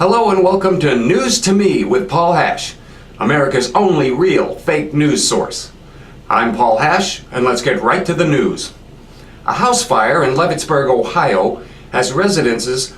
Hello and welcome to News to Me with Paul Hash, America's only real fake news source. I'm Paul Hash, and let's get right to the news. A house fire in Leavittsburg, Ohio, has residents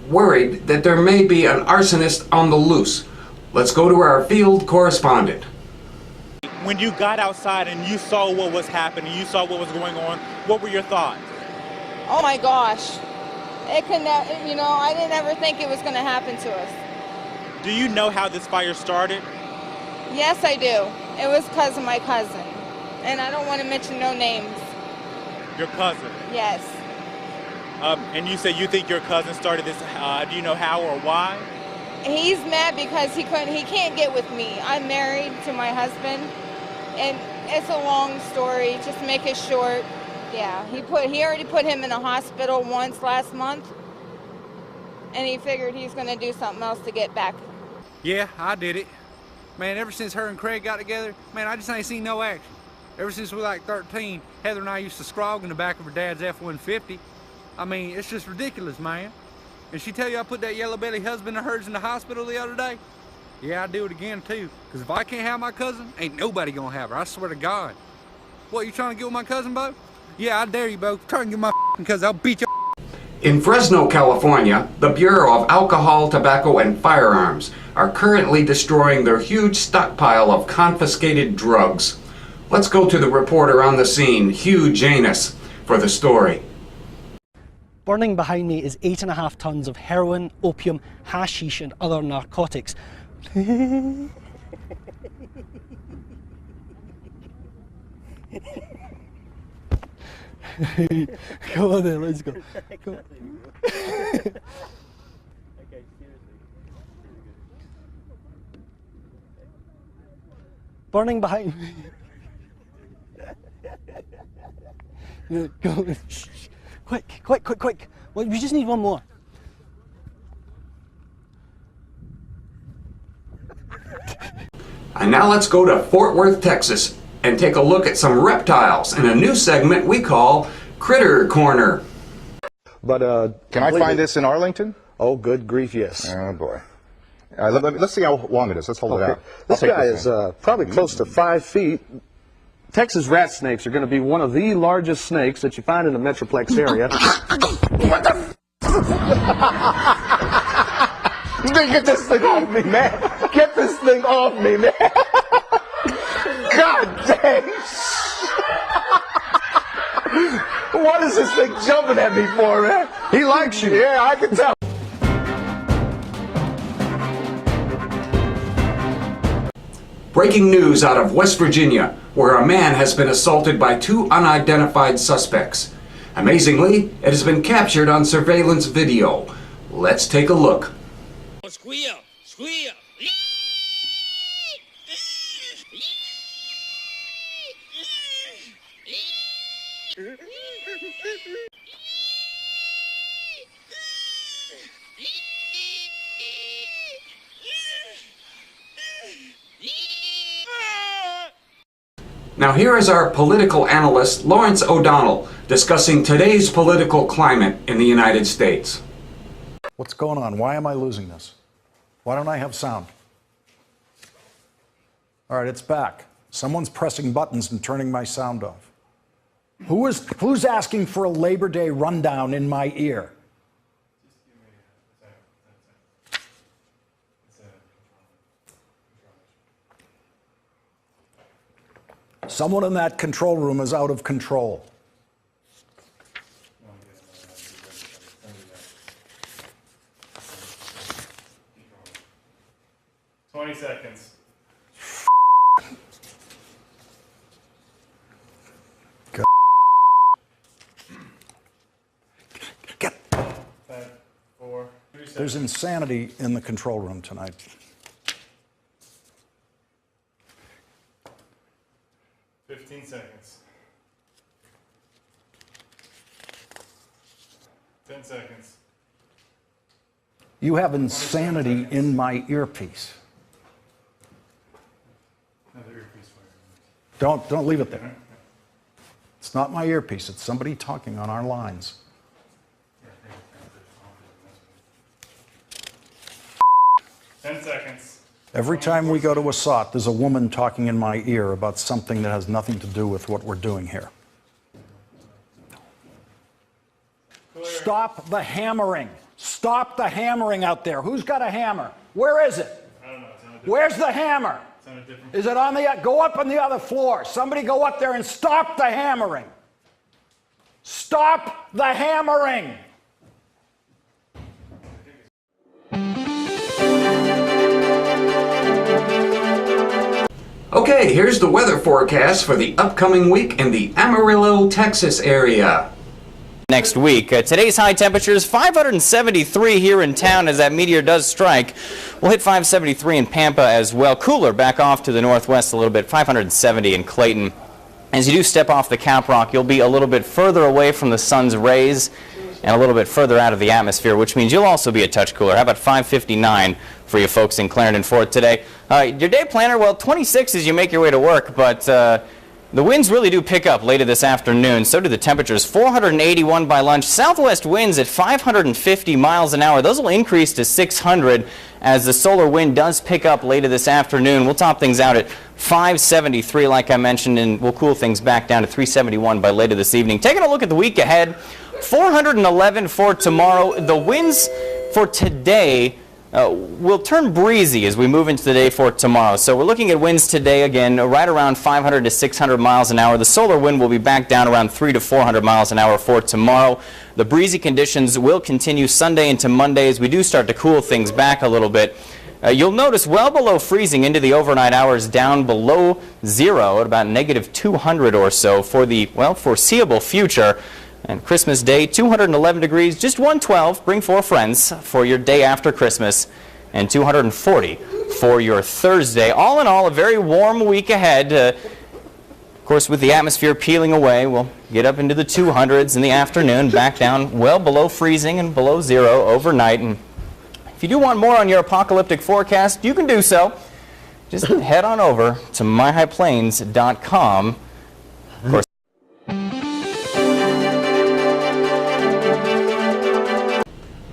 worried that there may be an arsonist on the loose. Let's go to our field correspondent. When you got outside and you saw what was happening, you saw what was going on, what were your thoughts? Oh my gosh. It could never, I didn't ever think it was going to happen to us. Do you know how this fire started? Yes, I do. It was because of my cousin. And I don't want to mention no names. Your cousin? Yes. And you say you think your cousin started this, do you know how or why? He's mad because he can't get with me. I'm married to my husband. And it's a long story, just to make it short. Yeah, he already put him in the hospital once last month, and he figured he's going to do something else to get back. Yeah, I did it. Man, ever since her and Craig got together, man, I just ain't seen no action. Ever since we were like 13, Heather and I used to scrog in the back of her dad's F-150. I mean, it's just ridiculous, man. And she tell you I put that yellow belly husband of hers in the hospital the other day? Yeah, I'd do it again too. Because if I can't have my cousin, ain't nobody gonna have her, I swear to God. What, you trying to get with my cousin, Bo? Yeah, I dare you, Bo. Try and get my cousin, I'll beat you. In Fresno, California, the Bureau of Alcohol, Tobacco, and Firearms are currently destroying their huge stockpile of confiscated drugs. Let's go to the reporter on the scene, Hugh Janus, for the story. Burning behind me is 8.5 tons of heroin, opium, hashish, and other narcotics. Come on then, let's go. Come on. Burning behind me. No, go. Quick. Well, we just need one more. And now let's go to Fort Worth, Texas, and take a look at some reptiles in a new segment we call Critter Corner. But can I find this in Arlington? Oh, good grief, yes. Oh boy. Let's see how long it is. Let's hold it out. This guy is probably close to 5 feet. Texas rat snakes are going to be one of the largest snakes that you find in the Metroplex area. What the? Get this thing off me, man! Get this thing off me, man! God dang! What is this thing jumping at me for, man? He likes you. Yeah, I can tell. Breaking news out of West Virginia, where a man has been assaulted by 2 unidentified suspects. Amazingly, it has been captured on surveillance video. Let's take a look. Squeal! Squeal! Now here is our political analyst, Lawrence O'Donnell, discussing today's political climate in the United States. What's going on? Why am I losing this? Why don't I have sound? All right, it's back. Someone's pressing buttons and turning my sound off. Who's asking for a Labor Day rundown in my ear? Someone in that control room is out of control. Seconds. Get. 5, 4, 3 seconds. There's insanity in the control room tonight. 15 seconds. 10 seconds. You have insanity in my earpiece. Another earpiece for you. Don't leave it there. It's not my earpiece. It's somebody talking on our lines. 10 seconds. Every time we go to Assat, there's a woman talking in my ear about something that has nothing to do with what we're doing here. Clear. Stop the hammering. Stop the hammering out there. Who's got a hammer? Where is it? I don't know. It's on a different, Where's the hammer? it's on a different. Is it on the, go up on the other floor. Somebody go up there and stop the hammering. Stop the hammering. Okay, here's the weather forecast for the upcoming week in the Amarillo, Texas area. Next week. Today's high temperatures 573 here in town as that meteor does strike. We'll hit 573 in Pampa as well. Cooler back off to the northwest a little bit, 570 in Clayton. As you do step off the Cap Rock, you'll be a little bit further away from the sun's rays and a little bit further out of the atmosphere, which means you'll also be a touch cooler. How about 559 for you folks in Clarendon Fort today? Your day planner, well, 26 as you make your way to work, but the winds really do pick up later this afternoon. So do the temperatures. 481 by lunch. Southwest winds at 550 miles an hour. Those will increase to 600 as the solar wind does pick up later this afternoon. We'll top things out at 573, like I mentioned, and we'll cool things back down to 371 by later this evening. Taking a look at the week ahead, 411 for tomorrow. The winds for today will turn breezy as we move into the day for tomorrow. So we're looking at winds today again right around 500 to 600 miles an hour. The solar wind will be back down around 300 to 400 miles an hour for tomorrow. The breezy conditions will continue Sunday into Monday as we do start to cool things back a little bit. You'll notice well below freezing into the overnight hours, down below zero at about negative 200 or so for the, well, foreseeable future. And Christmas Day, 211 degrees, just 112. Bring 4 friends for your day after Christmas, and 240 for your Thursday. All in all, a very warm week ahead. Of course, with the atmosphere peeling away, we'll get up into the 200s in the afternoon, back down well below freezing and below zero overnight. And if you do want more on your apocalyptic forecast, you can do so. Just head on over to myhighplains.com. Of course,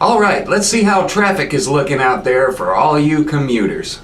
All right, let's see how traffic is looking out there for all you commuters.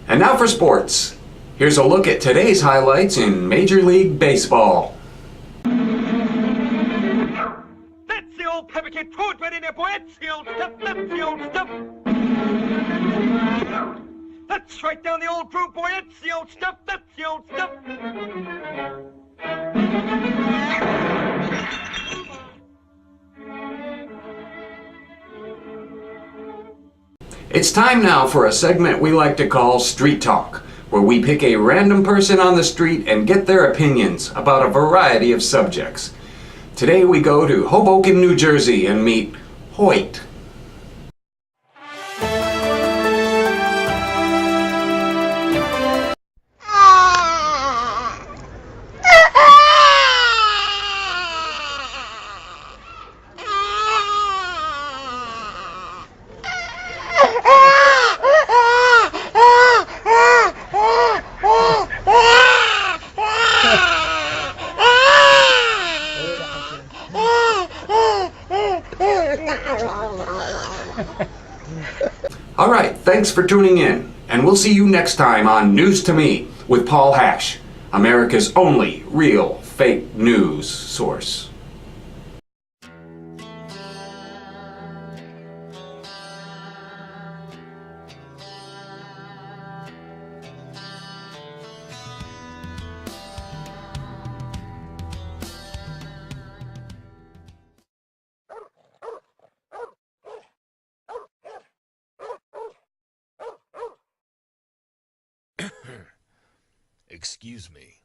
And now for sports. Here's a look at today's highlights in Major League Baseball. That's the old fabricate food right in there, boy. That's the old stuff. That's the old stuff. That's right down the old groove, boy. That's the old stuff. That's the old stuff. It's time now for a segment we like to call Street Talk, where we pick a random person on the street and get their opinions about a variety of subjects. Today we go to Hoboken, New Jersey and meet Hoyt. All right, thanks for tuning in, and we'll see you next time on News to Me with Paul Hash, America's only real fake news source. Excuse me.